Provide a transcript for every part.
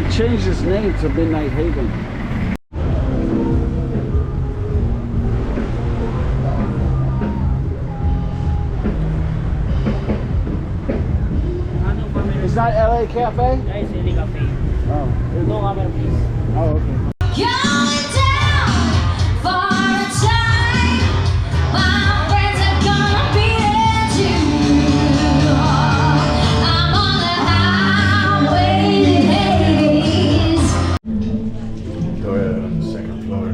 They changed his name to Midnight Haven. Is that LA Cafe? Yeah, it's LA Cafe. Oh. No camera, please. Oh, okay. Going down for a time. My friends are gonna be there too. I'm on the highways. Toilet on the second floor.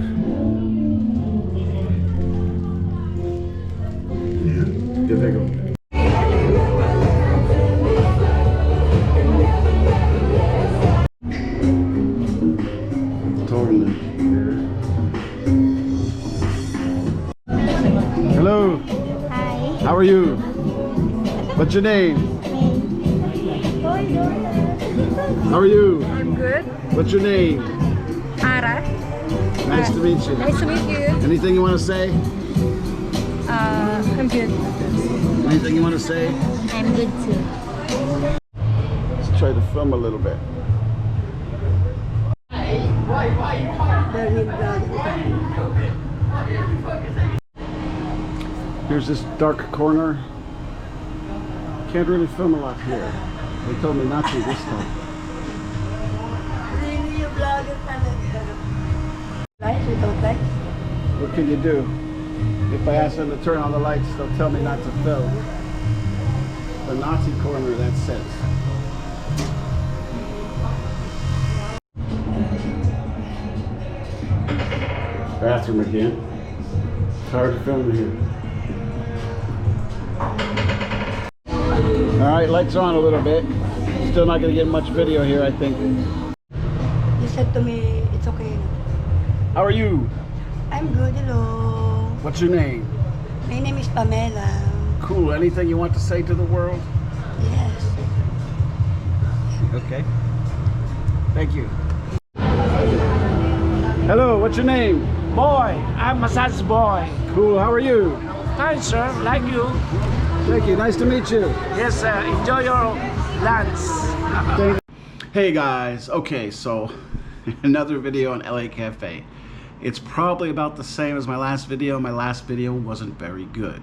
Yeah. Good thing. Hello. Hi. How are you? What's your name? How are you? I'm good. What's your name? Ara. Nice to meet you. Nice to meet you. Anything you want to say? I'm good. Anything you want to say? I'm good too. Let's try to film a little bit. Here's this dark corner. Can't really film a lot here. They told me not to this time. What can you do? If I ask them to turn on the lights, they'll tell me not to film. The Nazi corner, that says. Bathroom again. It's hard to film in here. Alright, lights are on a little bit. Still not going to get much video here, I think. You said to me, it's okay. How are you? I'm good, hello. What's your name? My name is Pamela. Cool. Anything you want to say to the world? Yes. Okay. Thank you. Hello, what's your name? Boy, I'm massage boy. Cool. How are you? Fine, sir. Like you. Thank you. Nice to meet you. Yes, sir. Enjoy your lunch. Hey guys. Okay, so another video on LA Cafe. It's probably about the same as my last video. My last video wasn't very good.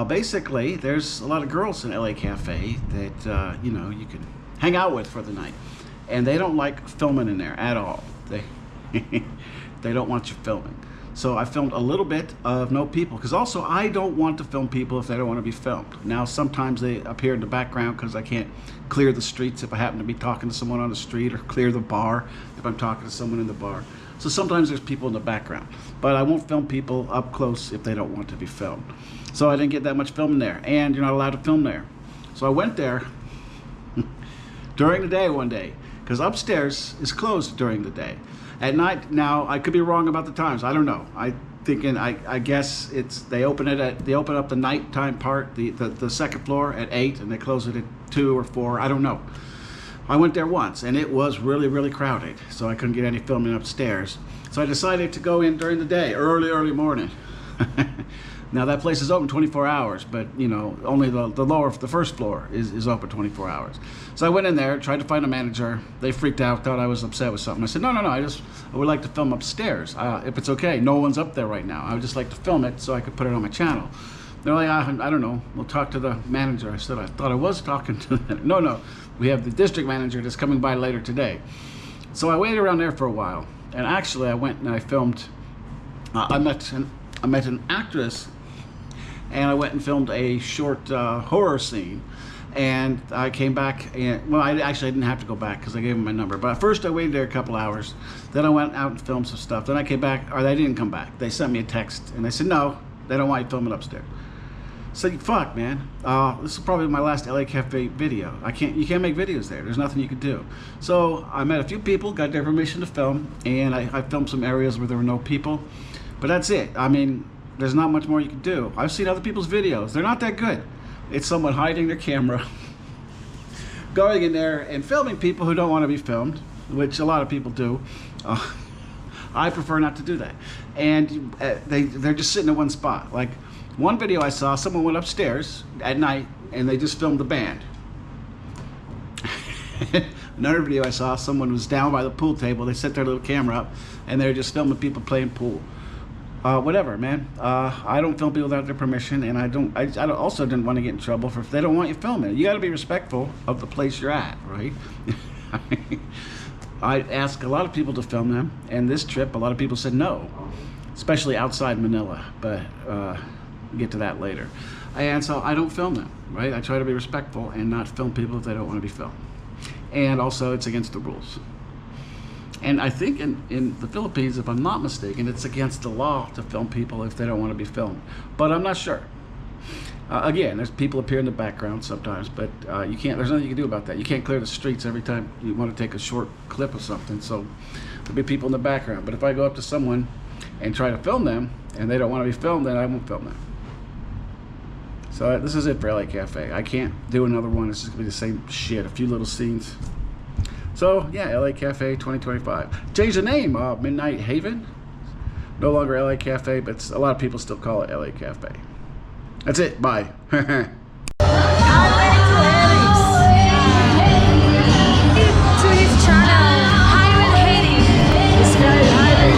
Basically, there's a lot of girls in LA Cafe that you know, you can hang out with for the night, and they don't like filming in there at all. They they don't want you filming. So I filmed a little bit of no people, because also I don't want to film people if they don't want to be filmed. Now sometimes they appear in the background because I can't clear the streets if I happen to be talking to someone on the street, or clear the bar if I'm talking to someone in the bar. So sometimes there's people in the background, but I won't film people up close if they don't want to be filmed. So I didn't get that much filming there, and you're not allowed to film there. So I went there during the day one day, because upstairs is closed during the day. At night, now I could be wrong about the times. I don't know. I guess it's they open up the nighttime part, the second floor at 8, and they close it at 2 or 4. I don't know. I went there once, and it was really crowded, so I couldn't get any filming upstairs. So I decided to go in during the day, early morning. Now that place is open 24 hours, but you know, only the first floor is open 24 hours. So I went in there, tried to find a manager. They freaked out, thought I was upset with something. I said, no, I would like to film upstairs, if it's okay. No one's up there right now. I would just like to film it so I could put it on my channel. They're like, I don't know, we'll talk to the manager. I said, I thought I was talking to them. No, we have the district manager that's coming by later today. So I waited around there for a while, and actually I went and I filmed, I met an actress, and I went and filmed a short horror scene, and I came back, and well, I didn't have to go back because I gave them my number, but first I waited there a couple hours, then I went out and filmed some stuff, then I came back, or they didn't come back. They sent me a text and they said, no, they don't want you filming upstairs. So fuck, man, this is probably my last LA Cafe video. You can't make videos there. There's nothing you can do. So I met a few people, got their permission to film, and I filmed some areas where there were no people, but that's it. I mean, there's not much more you can do. I've seen other people's videos. They're not that good. It's someone hiding their camera, going in there and filming people who don't want to be filmed, which a lot of people do. I prefer not to do that. And they're just sitting in one spot. Like one video I saw, someone went upstairs at night and they just filmed the band. Another video I saw, someone was down by the pool table. They set their little camera up, and they're just filming people playing pool. Whatever, man. I don't film people without their permission, and I also didn't want to get in trouble for if they don't want you filming. You got to be respectful of the place you're at, right? I asked a lot of people to film them, and this trip, a lot of people said no, especially outside Manila, but we'll get to that later. And so I don't film them, right? I try to be respectful and not film people if they don't want to be filmed. And also, it's against the rules. And I think in the Philippines, if I'm not mistaken, it's against the law to film people if they don't want to be filmed. But I'm not sure. Again, there's people appear in the background sometimes, but you can't. There's nothing you can do about that. You can't clear the streets every time you want to take a short clip of something. So there'll be people in the background. But if I go up to someone and try to film them, and they don't want to be filmed, then I won't film them. So this is it for LA Cafe. I can't do another one. It's just gonna be the same shit. A few little scenes. So yeah, LA Cafe 2025. Change the name. Midnight Haven. No longer LA Cafe, but a lot of people still call it LA Cafe. That's it. Bye. To his channel, Highway Hating. This guy Highway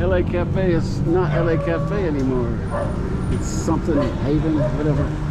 LA Cafe is not LA Cafe anymore. It's something Haven, whatever.